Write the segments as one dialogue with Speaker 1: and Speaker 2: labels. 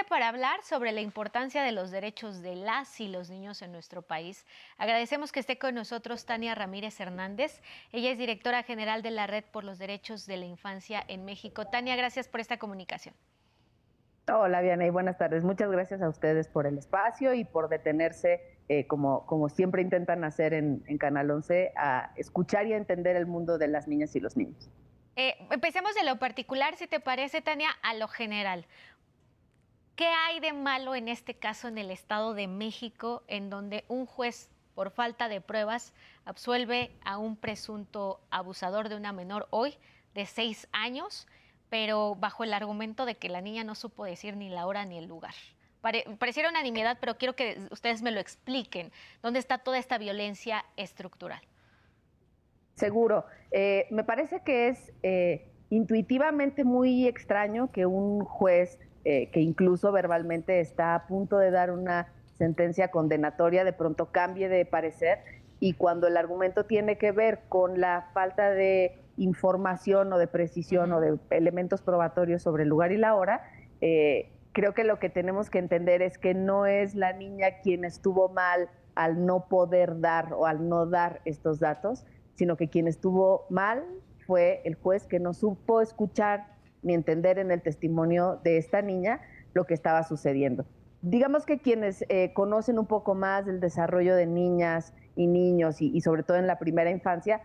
Speaker 1: para hablar sobre la importancia de los derechos de las y los niños en nuestro país. Agradecemos que esté con nosotros Tania Ramírez Hernández. Ella es directora general de la Red por los Derechos de la Infancia en México. Tania, gracias por esta comunicación.
Speaker 2: Hola, Vianey, buenas tardes. Muchas gracias a ustedes por el espacio y por detenerse, como siempre intentan hacer en Canal 11, a escuchar y a entender el mundo de las niñas y los niños.
Speaker 1: Empecemos de lo particular, si te parece, Tania, a lo general. ¿Qué hay de malo en este caso en el Estado de México, en donde un juez, por falta de pruebas, absuelve a un presunto abusador de una menor hoy de 6 años, pero bajo el argumento de que la niña no supo decir ni la hora ni el lugar? Pareciera una nimiedad, pero quiero que ustedes me lo expliquen. ¿Dónde está toda esta violencia estructural?
Speaker 2: Seguro. Me parece que es intuitivamente muy extraño que un juez, que incluso verbalmente está a punto de dar una sentencia condenatoria, de pronto cambie de parecer, y cuando el argumento tiene que ver con la falta de información o de precisión o de elementos probatorios sobre el lugar y la hora, creo que lo que tenemos que entender es que no es la niña quien estuvo mal al no poder dar o al no dar estos datos, sino que quien estuvo mal fue el juez, que no supo escuchar ni entender en el testimonio de esta niña lo que estaba sucediendo. Digamos que quienes conocen un poco más del desarrollo de niñas y niños y sobre todo en la primera infancia,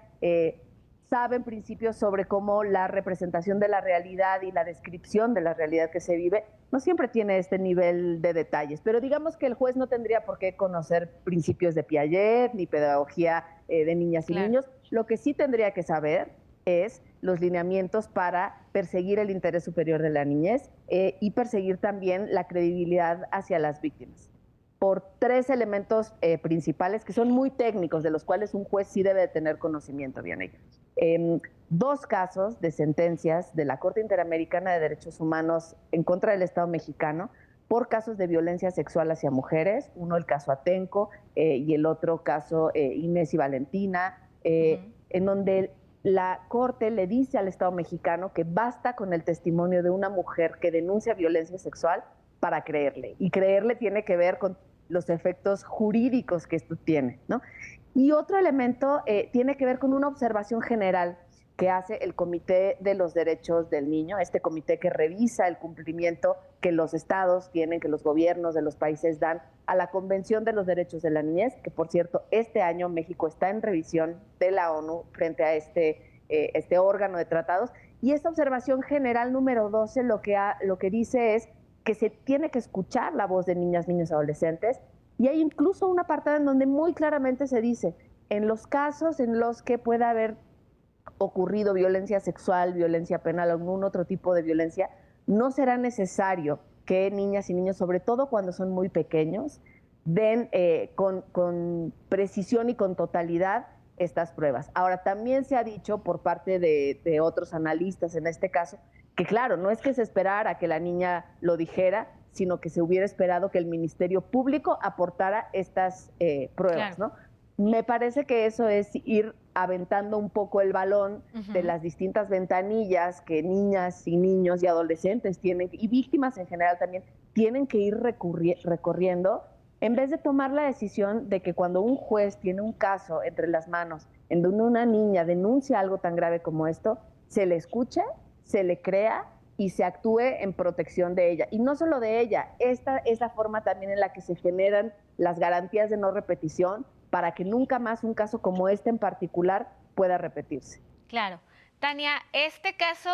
Speaker 2: saben principios sobre cómo la representación de la realidad y la descripción de la realidad que se vive no siempre tiene este nivel de detalles, pero digamos que el juez no tendría por qué conocer principios de Piaget ni pedagogía de niñas y
Speaker 1: Claro.
Speaker 2: niños. Lo que sí tendría que saber es los lineamientos para perseguir el interés superior de la niñez y perseguir también la credibilidad hacia las víctimas, por tres elementos principales que son muy técnicos, de los cuales un juez sí debe de tener conocimiento, bien ellos. Dos casos de sentencias de la Corte Interamericana de Derechos Humanos en contra del Estado mexicano por casos de violencia sexual hacia mujeres, uno el caso Atenco y el otro caso Inés y Valentina, en donde la Corte le dice al Estado mexicano que basta con el testimonio de una mujer que denuncia violencia sexual para creerle, y creerle tiene que ver con los efectos jurídicos que esto tiene, ¿no? Y otro elemento tiene que ver con una observación general que hace el Comité de los Derechos del Niño, este comité que revisa el cumplimiento que los estados tienen, que los gobiernos de los países dan a la Convención de los Derechos de la Niñez, que por cierto, este año México está en revisión de la ONU frente a este órgano de tratados. Y esta observación general número 12 lo que dice es que se tiene que escuchar la voz de niñas, niños, adolescentes, y hay incluso una parte en donde muy claramente se dice, en los casos en los que pueda haber ocurrido violencia sexual, violencia penal o algún otro tipo de violencia, no será necesario que niñas y niños, sobre todo cuando son muy pequeños, den con precisión y con totalidad estas pruebas. Ahora, también se ha dicho por parte de otros analistas en este caso, que claro, no es que se esperara que la niña lo dijera, sino que se hubiera esperado que el Ministerio Público aportara estas pruebas,
Speaker 1: Claro.
Speaker 2: ¿no? Me parece que eso es ir aventando un poco el balón de las distintas ventanillas que niñas y niños y adolescentes tienen, y víctimas en general también, tienen que ir recorriendo, en vez de tomar la decisión de que cuando un juez tiene un caso entre las manos, en donde una niña denuncia algo tan grave como esto, se le escuche, se le crea y se actúe en protección de ella. Y no solo de ella, esta es la forma también en la que se generan las garantías de no repetición para que nunca más un caso como este en particular pueda repetirse.
Speaker 1: Claro. Tania, este caso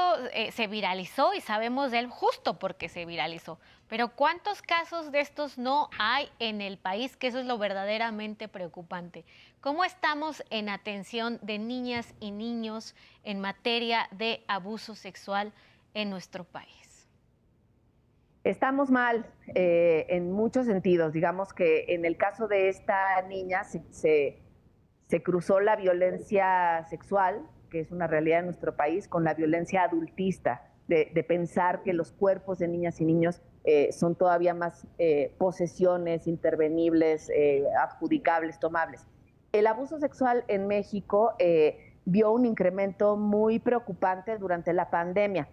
Speaker 1: se viralizó y sabemos de él justo porque se viralizó, pero ¿cuántos casos de estos no hay en el país? Que eso es lo verdaderamente preocupante. ¿Cómo estamos en atención de niñas y niños en materia de abuso sexual en nuestro país?
Speaker 2: Estamos mal en muchos sentidos. Digamos que en el caso de esta niña se cruzó la violencia sexual, que es una realidad en nuestro país, con la violencia adultista, de pensar que los cuerpos de niñas y niños son todavía más posesiones intervenibles, adjudicables, tomables. El abuso sexual en México vio un incremento muy preocupante durante la pandemia.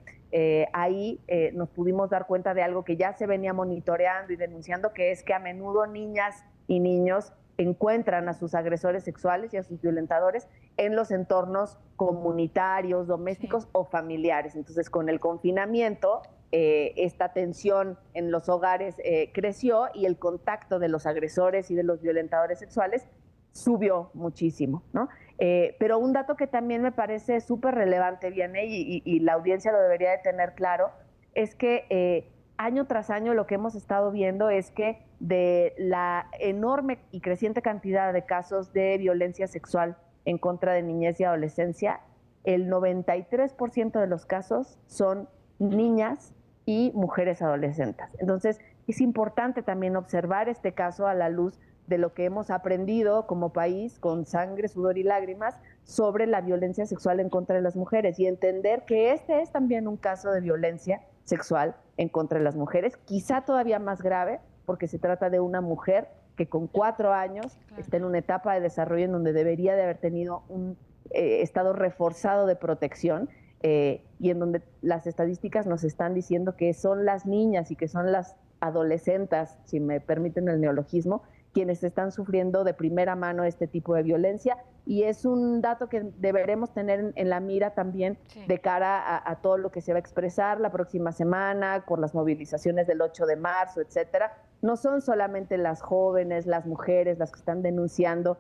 Speaker 2: ahí nos pudimos dar cuenta de algo que ya se venía monitoreando y denunciando, que es que a menudo niñas y niños encuentran a sus agresores sexuales y a sus violentadores en los entornos comunitarios, domésticos o familiares. Entonces, con el confinamiento, esta tensión en los hogares creció y el contacto de los agresores y de los violentadores sexuales subió muchísimo, ¿no? Pero un dato que también me parece súper relevante, viene y la audiencia lo debería de tener claro, es que año tras año lo que hemos estado viendo es que de la enorme y creciente cantidad de casos de violencia sexual en contra de niñez y adolescencia, el 93% de los casos son niñas y mujeres adolescentes. Entonces, es importante también observar este caso a la luz de lo que hemos aprendido como país con sangre, sudor y lágrimas sobre la violencia sexual en contra de las mujeres y entender que este es también un caso de violencia sexual en contra de las mujeres, quizá todavía más grave porque se trata de una mujer que con 4 años está en una etapa de desarrollo en donde debería de haber tenido un estado reforzado de protección y en donde las estadísticas nos están diciendo que son las niñas y que son las adolescentes, si me permiten el neologismo, quienes están sufriendo de primera mano este tipo de violencia y es un dato que deberemos tener en la mira también de cara a todo lo que se va a expresar la próxima semana, por las movilizaciones del 8 de marzo, etcétera. No son solamente las jóvenes, las mujeres, las que están denunciando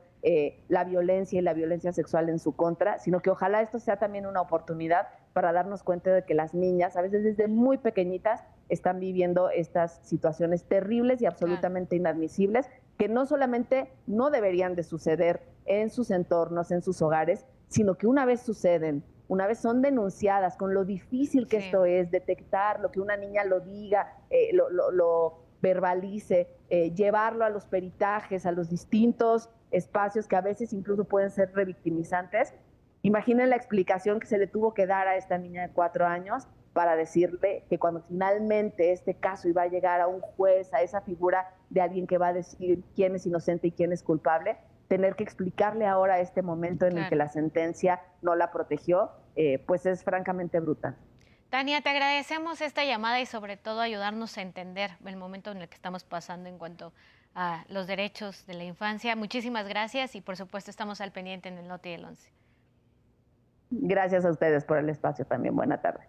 Speaker 2: la violencia y la violencia sexual en su contra, sino que ojalá esto sea también una oportunidad para darnos cuenta de que las niñas, a veces desde muy pequeñitas, están viviendo estas situaciones terribles y absolutamente inadmisibles, que no solamente no deberían de suceder en sus entornos, en sus hogares, sino que una vez suceden, una vez son denunciadas, con lo difícil que esto es, detectarlo, que una niña lo diga, lo verbalice, llevarlo a los peritajes, a los distintos espacios que a veces incluso pueden ser revictimizantes. Imaginen la explicación que se le tuvo que dar a esta niña de 4 años para decirle que cuando finalmente este caso iba a llegar a un juez, a esa figura de alguien que va a decir quién es inocente y quién es culpable, tener que explicarle ahora este momento en el que la sentencia no la protegió, pues es francamente brutal.
Speaker 1: Tania, te agradecemos esta llamada y sobre todo ayudarnos a entender el momento en el que estamos pasando en cuanto a los derechos de la infancia. Muchísimas gracias y por supuesto estamos al pendiente en el Noti del 11.
Speaker 2: Gracias a ustedes por el espacio también. Buena tarde.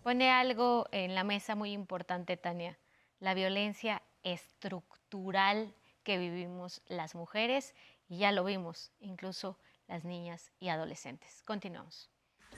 Speaker 1: Pone algo en la mesa muy importante, Tania, la violencia estructural que vivimos las mujeres y ya lo vimos, incluso las niñas y adolescentes. Continuamos.